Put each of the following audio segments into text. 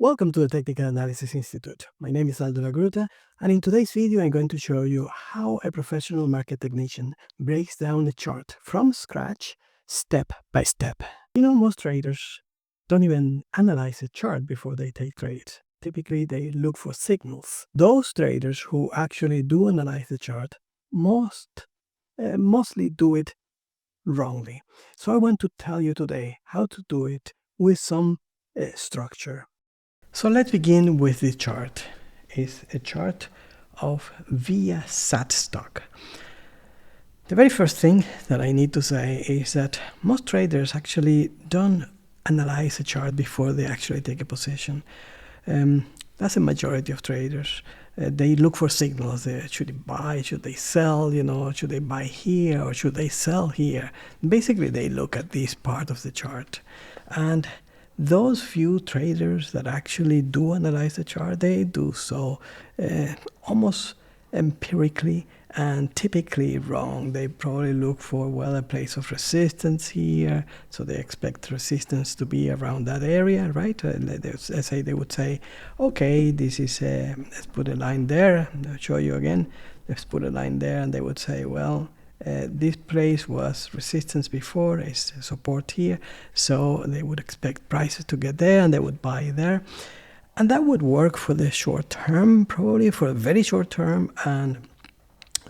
Welcome to the Technical Analysis Institute. My name is Aldo Lagrutta, and in today's video I'm going to show you how a professional market technician breaks down a chart from scratch, step by step. Most traders don't even analyze a chart before they take trades. Typically, they look for signals. Those traders who actually do analyze the chart mostly do it wrongly. So I want to tell you today how to do it with some structure. So let's begin with this chart. It's a chart of Viasat stock. The very first thing that I need to say is that most traders actually don't analyze a chart before they actually take a position. That's a majority of traders. They look for signals. Should they buy? Should they sell? Should they buy here or should they sell here? Basically, they look at this part of the chart. And those few traders that actually do analyze the chart, they do so almost empirically and typically wrong. They probably look for, a place of resistance here, so they expect resistance to be around that area, right? They would say, okay, this is, let's put a line there. I'll show you again. Let's put a line there, and they would say, this place was resistance before, is support here, so they would expect prices to get there and they would buy there. And that would work for the short term, probably for a very short term, and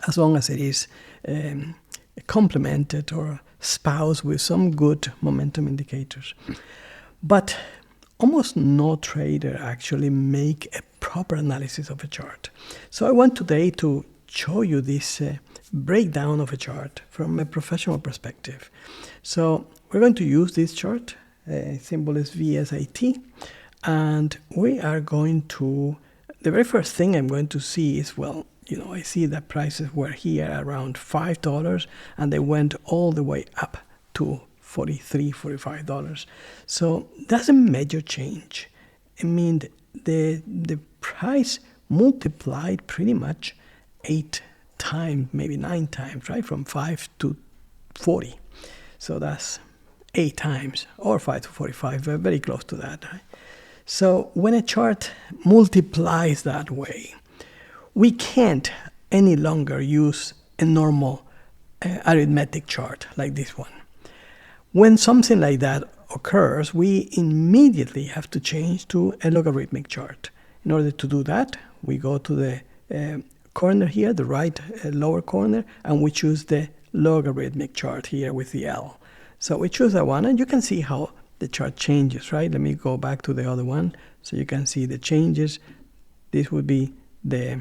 as long as it is complemented or spoused with some good momentum indicators. But almost no trader actually make a proper analysis of a chart. So I want today to show you this breakdown of a chart from a professional perspective. So we're going to use this chart, symbol is VSAT, and we are going to, the very first thing I'm going to see is, I see that prices were here around $5 and they went all the way up to $43, $45. So that's a major change. I mean, the price multiplied pretty much 8 times, maybe 9 times, right? From 5 to 40. So that's 8 times, or 5 to 45, very close to that. Right? So when a chart multiplies that way, we can't any longer use a normal arithmetic chart like this one. When something like that occurs, we immediately have to change to a logarithmic chart. In order to do that, we go to the corner here, the right lower corner, and we choose the logarithmic chart here with the L. So we choose that one, and you can see how the chart changes, right? Let me go back to the other one so you can see the changes. This would be the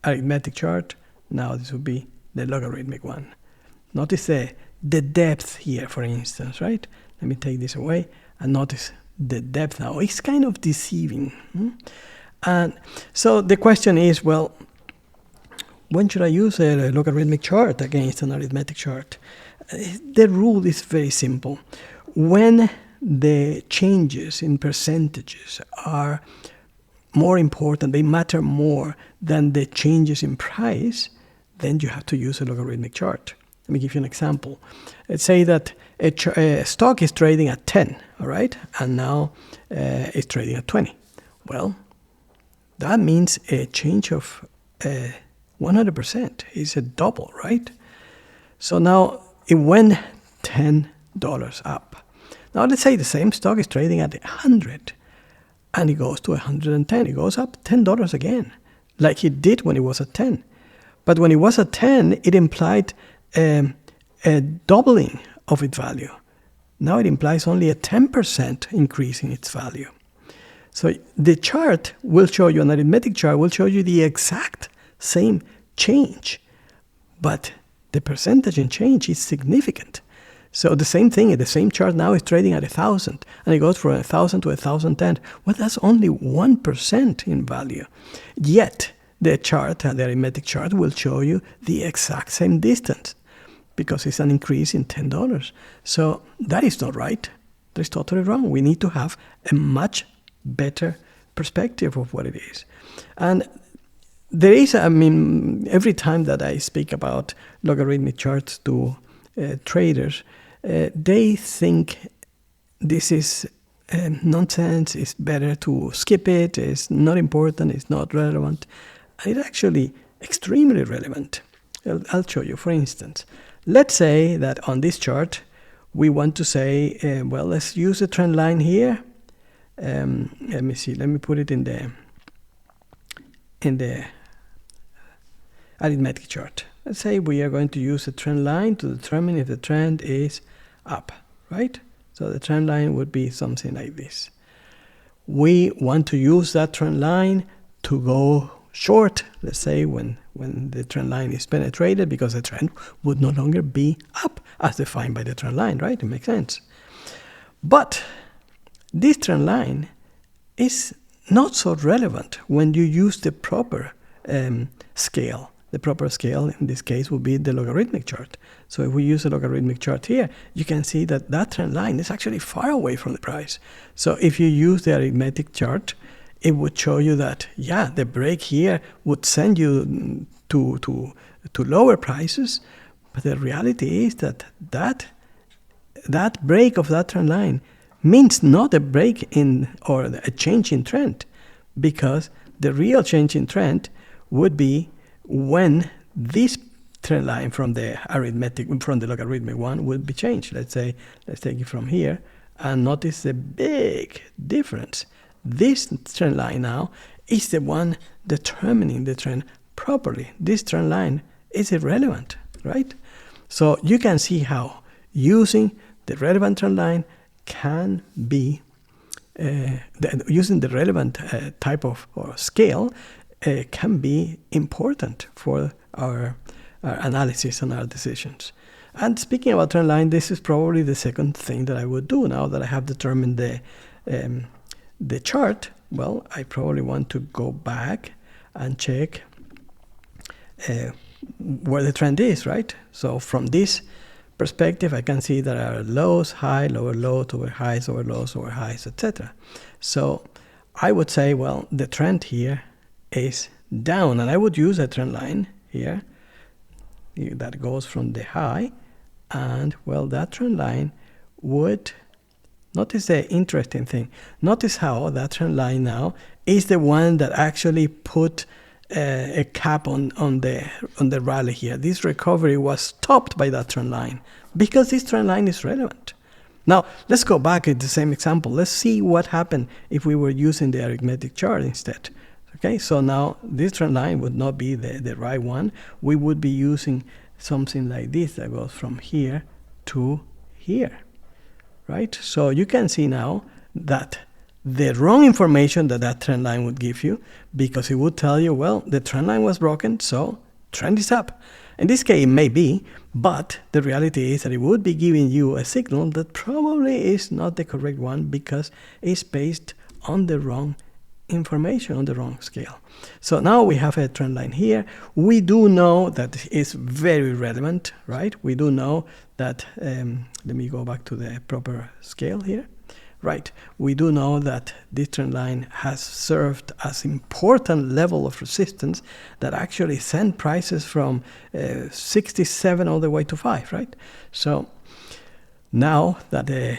arithmetic chart. Now this would be the logarithmic one. Notice the depth here, for instance, right? Let me take this away and notice the depth now. It's kind of deceiving. And so the question is, when should I use a logarithmic chart against an arithmetic chart? The rule is very simple. When the changes in percentages are more important, they matter more than the changes in price, then you have to use a logarithmic chart. Let me give you an example. Let's say that a stock is trading at 10, all right? And now it's trading at 20. Well, that means a change of 100% is a double, right? So now it went $10 up. Now let's say the same stock is trading at 100 and it goes to 110. It goes up $10 again, like it did when it was at 10. But when it was at 10, it implied a doubling of its value. Now it implies only a 10% increase in its value. So the chart will show you, an arithmetic chart will show you the exact same change, but the percentage in change is significant. So the same thing, the same chart now is trading at 1,000, and it goes from 1,000 to 1,010. Well, that's only 1% in value. Yet the chart, the arithmetic chart, will show you the exact same distance because it's an increase in $10. So that is not right. That's totally wrong. We need to have a much better perspective of what it is. And there is, every time that I speak about logarithmic charts to traders, they think this is nonsense, it's better to skip it, it's not important, it's not relevant. And it's actually extremely relevant. I'll show you. For instance, let's say that on this chart, we want to say, well, let's use a trend line here. Let me see, let me put it in the arithmetic chart. Let's say we are going to use a trend line to determine if the trend is up, right? So the trend line would be something like this. We want to use that trend line to go short, let's say when the trend line is penetrated, because the trend would no longer be up as defined by the trend line, right? It makes sense. But this trend line is not so relevant when you use the proper scale. The proper scale in this case would be the logarithmic chart. So if we use a logarithmic chart here, you can see that that trend line is actually far away from the price. So if you use the arithmetic chart, it would show you that, yeah, the break here would send you to lower prices, but the reality is that break of that trend line means not a break in or a change in trend, because the real change in trend would be when this trend line from the logarithmic one will be changed. Let's say, let's take it from here and notice the big difference. This trend line now is the one determining the trend properly. This trend line is irrelevant, right? So you can see how using the relevant trend line can be, using the relevant type of or scale can be important for our analysis and our decisions. And speaking about trend line, this is probably the second thing that I would do now that I have determined the chart. Well, I probably want to go back and check where the trend is, right? So from this perspective, I can see there are lows, high, lower lows, over highs, over lows, over highs, etc. So I would say, well, the trend here is down, and I would use a trend line here that goes from the high, and well, that trend line would, notice the interesting thing, notice how that trend line now is the one that actually put a cap on the rally here. This recovery was stopped by that trend line because this trend line is relevant. Now let's go back at the same example. Let's see what happened if we were using the arithmetic chart instead. Okay, so now this trend line would not be the right one. We would be using something like this that goes from here to here, right? So you can see now that the wrong information that trend line would give you, because it would tell you, well, the trend line was broken, so trend is up. In this case, it may be, but the reality is that it would be giving you a signal that probably is not the correct one because it's based on the wrong information, on the wrong scale. So now we have a trend line here. We do know that it's very relevant, right? We do know that, let me go back to the proper scale here. Right, we do know that this trend line has served as important level of resistance that actually sent prices from 67 all the way to 5, right? So now that the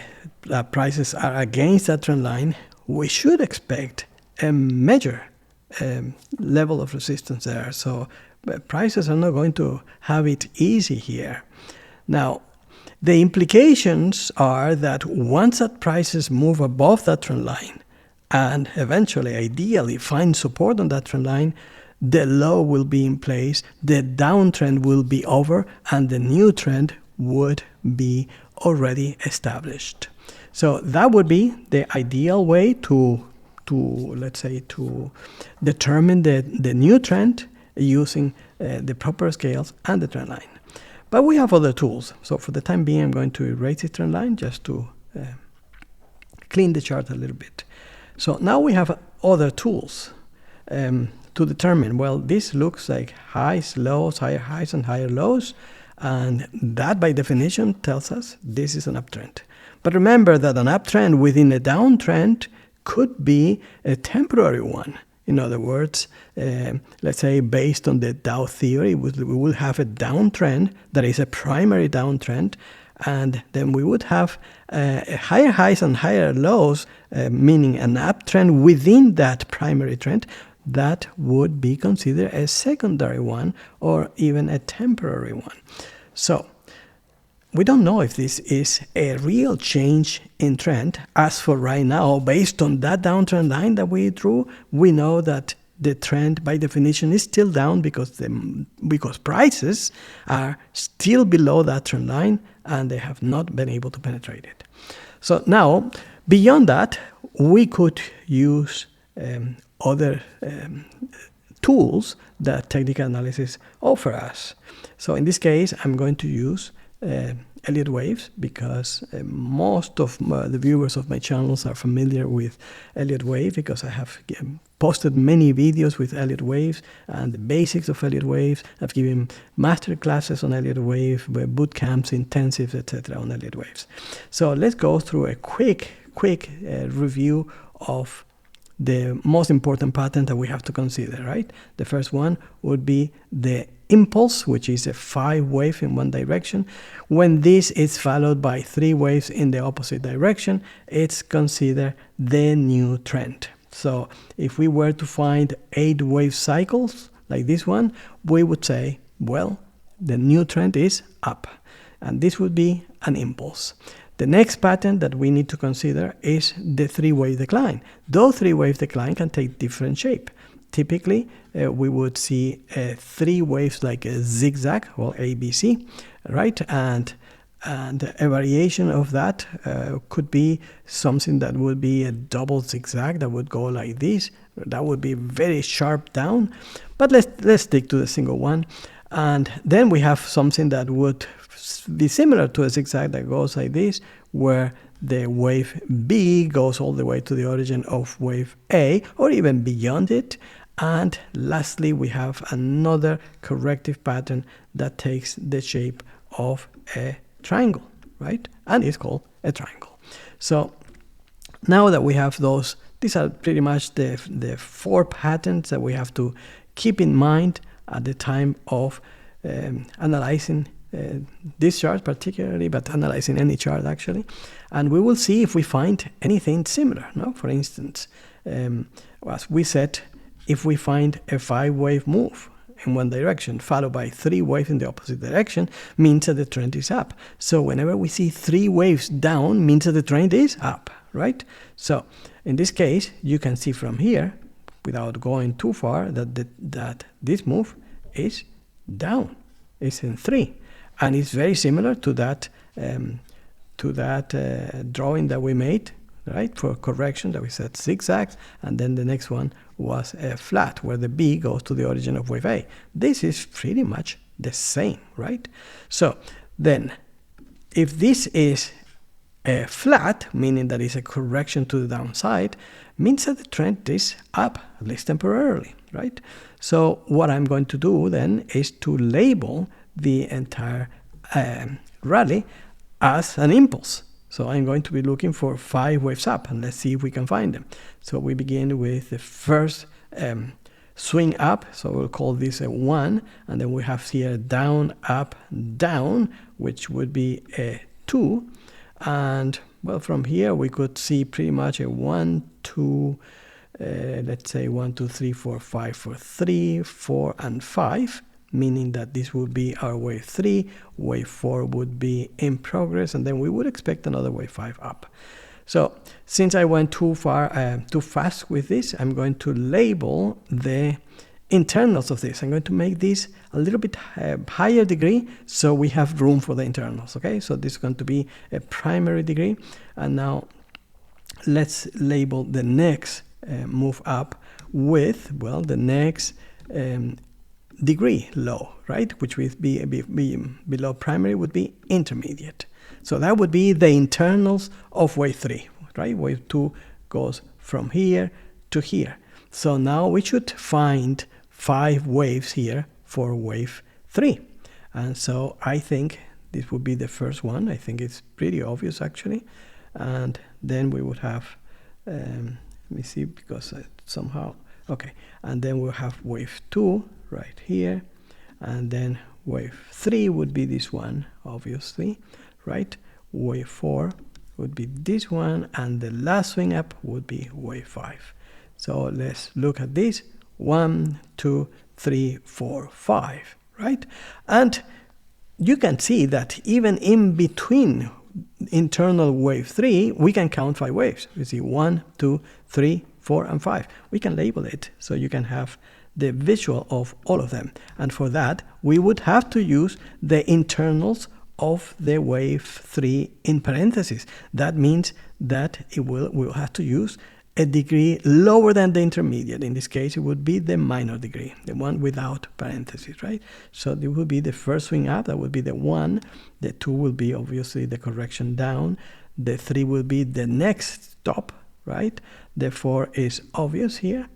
prices are against that trend line, we should expect a major level of resistance there. So prices are not going to have it easy here. Now, the implications are that once that prices move above that trend line and eventually, ideally, find support on that trend line, the low will be in place, the downtrend will be over, and the new trend would be already established. So that would be the ideal way to let's say, to determine the new trend using the proper scales and the trend line. But we have other tools. So for the time being, I'm going to erase this trend line just to clean the chart a little bit. So now we have other tools to determine, well, this looks like highs, lows, higher highs, and higher lows. And that, by definition, tells us this is an uptrend. But remember that an uptrend within a downtrend could be a temporary one. In other words, let's say based on the Dow theory, we will have a downtrend that is a primary downtrend, and then we would have higher highs and higher lows, meaning an uptrend within that primary trend. That would be considered a secondary one or even a temporary one. So we don't know if this is a real change in trend. As for right now, based on that downtrend line that we drew, we know that the trend by definition is still down because prices are still below that trend line and they have not been able to penetrate it. So now, beyond that, we could use other tools that technical analysis offer us. So in this case, I'm going to use Elliott waves because most of the viewers of my channels are familiar with Elliott wave because I have posted many videos with Elliott waves and the basics of Elliott waves. I've given master classes on Elliott wave, boot camps, intensives, etc. on Elliott waves. So let's go through a quick review of the most important pattern that we have to consider, right? The first one would be the impulse, which is a 5 wave in one direction. When this is followed by 3 waves in the opposite direction, it's considered the new trend. So if we were to find 8 wave cycles like this one, we would say, well, the new trend is up, and this would be an impulse. The next pattern that we need to consider is the 3-wave decline. Those 3-wave decline can take different shape. Typically, we would see 3 waves like a zigzag or ABC, right? And a variation of that could be something that would be a double zigzag that would go like this. That would be very sharp down. But let's stick to the single one. And then we have something that would be similar to a zigzag that goes like this, where the wave B goes all the way to the origin of wave A, or even beyond it. And lastly, we have another corrective pattern that takes the shape of a triangle, right? And it's called a triangle. So now that we have those, these are pretty much the 4 patterns that we have to keep in mind at the time of analyzing this chart particularly, but analyzing any chart actually. And we will see if we find anything similar. No? For instance, as we said, if we find a 5-wave move in one direction followed by 3 waves in the opposite direction, means that the trend is up. So whenever we see 3 waves down, means that the trend is up, right? So in this case, you can see from here, without going too far, that this move is down. It's in 3. And it's very similar to that drawing that we made, right, for correction, that we said zigzags, and then the next one was a flat, where the B goes to the origin of wave A. This is pretty much the same, right? So then, if this is a flat, meaning that it's a correction to the downside, means that the trend is up, at least temporarily, right? So what I'm going to do then is to label the entire rally as an impulse. So I'm going to be looking for 5 waves up, and let's see if we can find them. So we begin with the first swing up, so we'll call this a 1, and then we have here down, up, down, which would be a 2. And well, from here we could see pretty much a 1, 2, let's say 1, 2, 3, 4, 5 for 3, 4, and 5. Meaning that this would be our wave 3, wave 4 would be in progress, and then we would expect another wave 5 up. So since I went too fast with this, I'm going to label the internals of this. I'm going to make this a little bit higher degree so we have room for the internals, okay? So this is going to be a primary degree, and now let's label the next move up with, well, the next degree low, right, which would be below primary would be intermediate. So that would be the internals of wave 3, right? Wave 2 goes from here to here. So now we should find 5 waves here for wave 3. And so I think this would be the first one. I think it's pretty obvious actually. And then we would have, let me see, because somehow, okay. And then we'll have wave 2 right here, and then wave 3 would be this one, obviously, right? Wave 4 would be this one, and the last swing up would be wave 5. So let's look at this. 1, 2, 3, 4, 5, right? And you can see that even in between internal wave 3, we can count 5 waves. You see 1, 2, 3, 4, and 5. We can label it so you can have the visual of all of them. And for that, we would have to use the internals of the wave 3 in parentheses. That means that we'll have to use a degree lower than the intermediate. In this case, it would be the minor degree, the one without parentheses, right? So it would be the first swing up, that would be the 1. The 2 will be obviously the correction down. The 3 will be the next stop, right? The 4 is obvious here.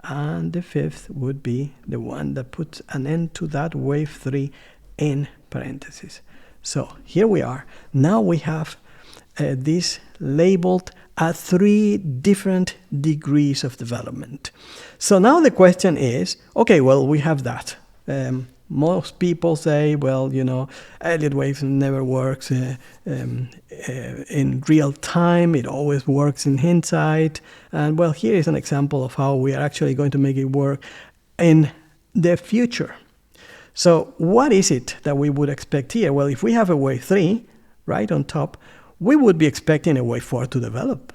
And the 5th would be the one that puts an end to that wave 3 in parentheses. So here we are. Now we have this labeled at 3 different degrees of development. So now the question is, okay, well, we have that. Most people say, well, you know, Elliott wave never works in real time. It always works in hindsight. And well, here is an example of how we are actually going to make it work in the future. So what is it that we would expect here? Well, if we have a wave 3 right on top, we would be expecting a wave 4 to develop.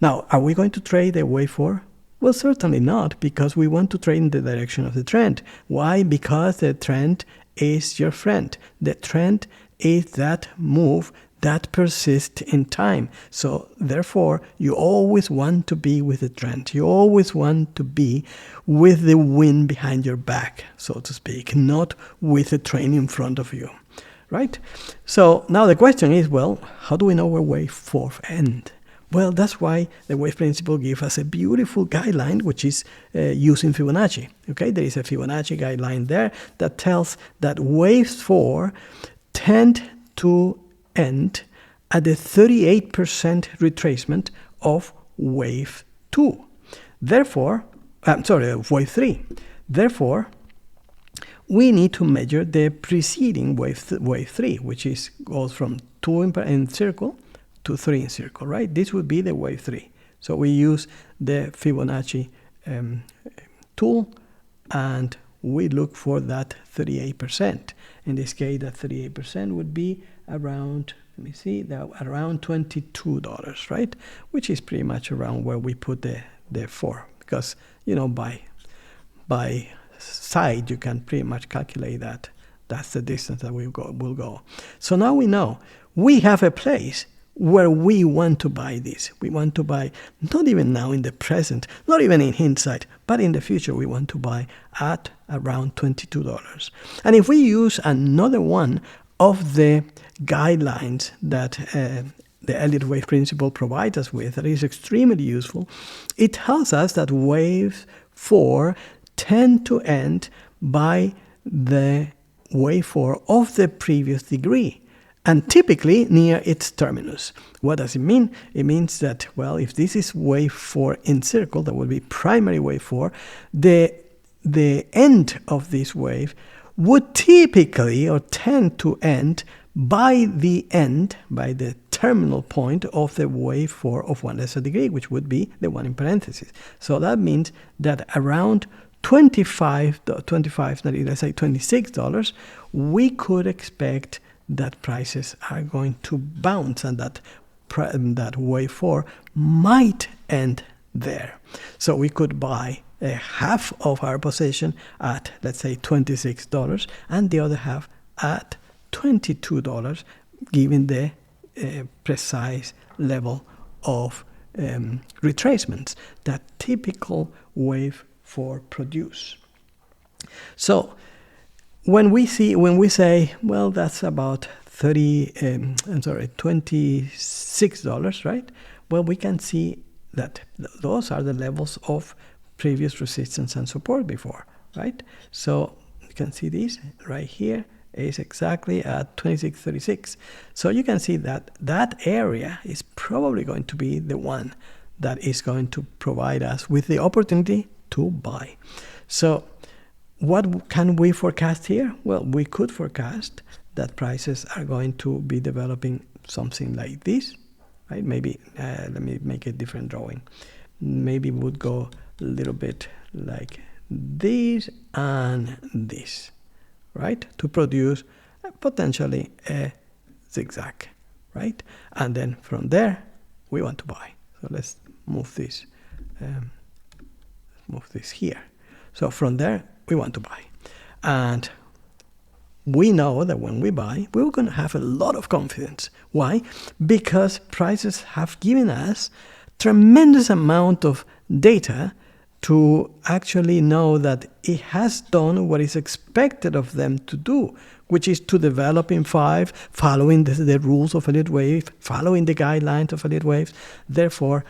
Now, are we going to trade a wave 4? Well, certainly not, because we want to trade in the direction of the trend. Why? Because the trend is your friend. The trend is that move that persists in time. So therefore, you always want to be with the trend. You always want to be with the wind behind your back, so to speak, not with the train in front of you, right? So now the question is, well, how do we know where wave 4 ends? Well, that's why the wave principle gives us a beautiful guideline, which is using Fibonacci. Okay, there is a Fibonacci guideline there that tells that waves 4 tend to end at the 38% retracement of wave 2. Therefore, wave 3. Therefore, we need to measure the preceding wave 3, which goes from 2 in circle to 3 in circle, right? This would be the wave 3. So we use the Fibonacci tool, and we look for that 38%. In this case, that 38% would be around, let me see, around $22, right? Which is pretty much around where we put the 4, because, you know, by side, you can pretty much calculate that. That's the distance that we'll go. So now we know we have a place where we want to buy this. We want to buy, not even now in the present, not even in hindsight, but in the future, we want to buy at around $22. And if we use another one of the guidelines that the Elliott wave principle provides us with, that is extremely useful, it tells us that waves 4 tend to end by the wave 4 of the previous degree, and typically near its terminus. What does it mean? It means that, well, if this is wave 4 in circle, that would be primary wave 4, the end of this wave would typically or tend to end by the terminal point of the wave 4 of 1 lesser degree, which would be the one in parentheses. So that means that around $26, we could expect that prices are going to bounce, and that wave 4 might end there. So we could buy a half of our position at, let's say, $26, and the other half at $22, given the precise level of retracements that typical wave 4 produce. So when we say, well, that's about $26, right? Well, we can see that those are the levels of previous resistance and support before, right? So you can see this right here is exactly at 26.36. So you can see that that area is probably going to be the one that is going to provide us with the opportunity to buy. So what can we forecast here? Well, we could forecast that prices are going to be developing something like this, right? Maybe, let me make a different drawing. Maybe we would go a little bit like this and this, right? To produce potentially a zigzag, right? And then from there, we want to buy. So let's move this, here. So from there, we want to buy. And we know that when we buy, we're going to have a lot of confidence. Why? Because prices have given us tremendous amount of data to actually know that it has done what is expected of them to do, which is to develop in 5, following the rules of Elliott wave, following the guidelines of Elliott waves. Therefore,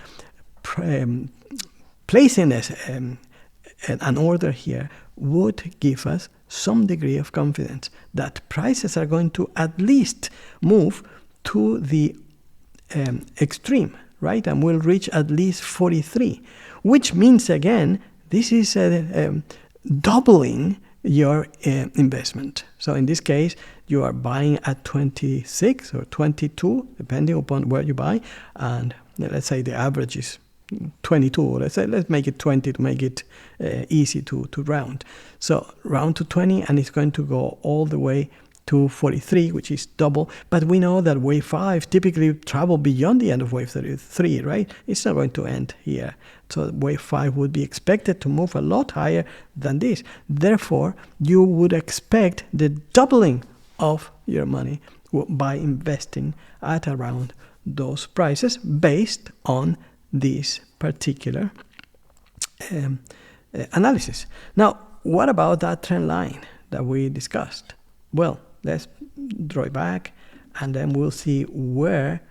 placing an order here would give us some degree of confidence that prices are going to at least move to the extreme, right? And will reach at least 43, which means, again, this is doubling your investment. So in this case, you are buying at 26 or 22, depending upon where you buy. And let's say the average is 22. Let's make it 20 to make it easy to round. So round to 20, and it's going to go all the way to 43, which is double. But we know that wave 5 typically travel beyond the end of wave 3, right? It's not going to end here. So wave 5 would be expected to move a lot higher than this. Therefore, you would expect the doubling of your money by investing at around those prices based on this particular analysis. Now, what about that trend line that we discussed? Well, let's draw it back, and then we'll see where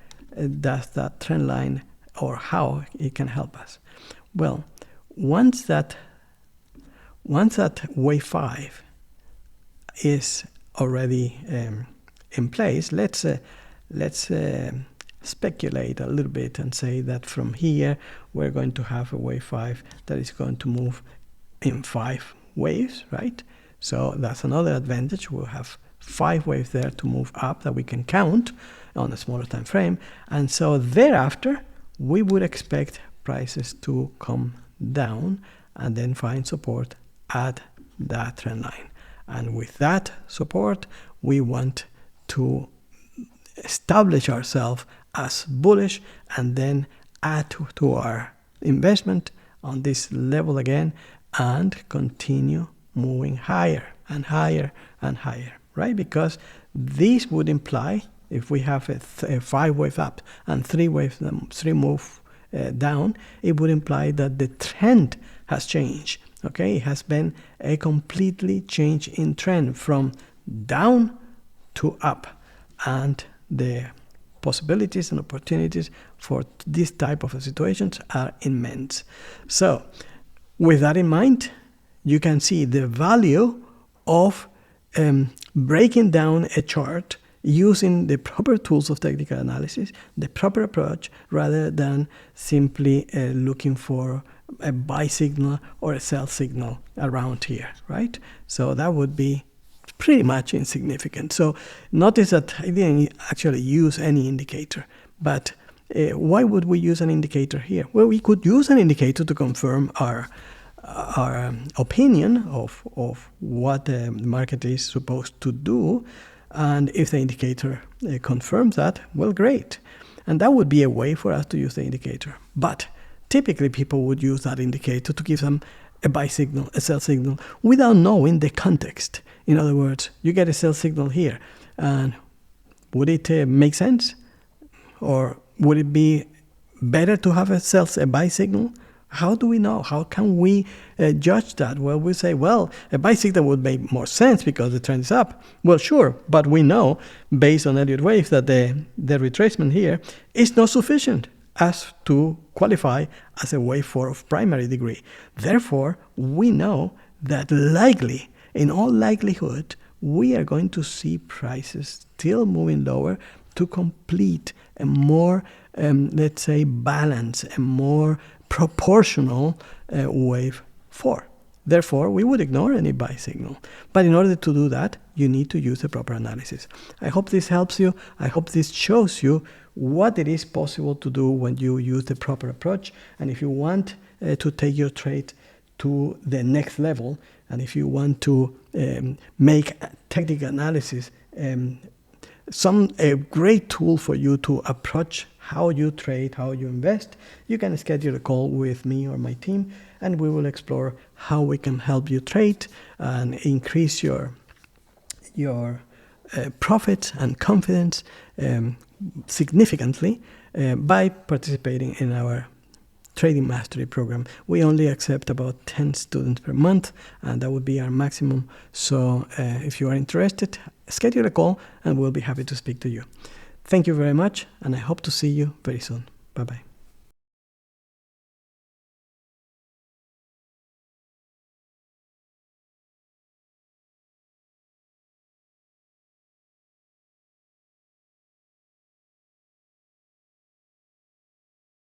does that trend line or how it can help us. Well, once that wave 5 is already in place, let's speculate a little bit and say that from here we're going to have a wave 5 that is going to move in 5 waves, right? So that's another advantage. We'll have 5 waves there to move up that we can count on a smaller time frame. And so thereafter, we would expect prices to come down and then find support at that trend line. And with that support, we want to establish ourselves as bullish and then add to our investment on this level again and continue moving higher and higher and higher, right? Because this would imply, if we have a 5 wave up and 3 move down, it would imply that the trend has changed. Okay, it has been a completely change in trend from down to up, and the possibilities and opportunities for this type of situations are immense. So, with that in mind, you can see the value of breaking down a chart using the proper tools of technical analysis, the proper approach, rather than simply looking for a buy signal or a sell signal around here, right? So that would be pretty much insignificant. So notice that I didn't actually use any indicator, but why would we use an indicator here? Well, we could use an indicator to confirm our opinion of what the market is supposed to do, and if the indicator confirms that, well, great. And that would be a way for us to use the indicator. But typically people would use that indicator to give them a buy signal, a sell signal, without knowing the context. In other words, you get a sell signal here, and would it make sense? Or would it be better to have a buy signal? How do we know? How can we judge that? Well, we say, well, a buy signal would make more sense because the trend is up. Well, sure, but we know, based on Elliott waves, that the retracement here is not sufficient as to qualify as a wave 4 of primary degree. Therefore, we know that likely, in all likelihood, we are going to see prices still moving lower to complete a more, let's say, balanced, a more proportional wave 4. Therefore, we would ignore any buy signal. But in order to do that, you need to use the proper analysis. I hope this helps you. I hope this shows you what it is possible to do when you use the proper approach. And if you want to take your trade to the next level, and if you want to make technical analysis a great tool for you to approach how you trade, how you invest, you can schedule a call with me or my team, and we will explore how we can help you trade and increase your profit and confidence significantly by participating in our Trading Mastery program. We only accept about 10 students per month, and that would be our maximum. So if you are interested, schedule a call and we'll be happy to speak to you. Thank you very much, and I hope to see you very soon. Bye-bye.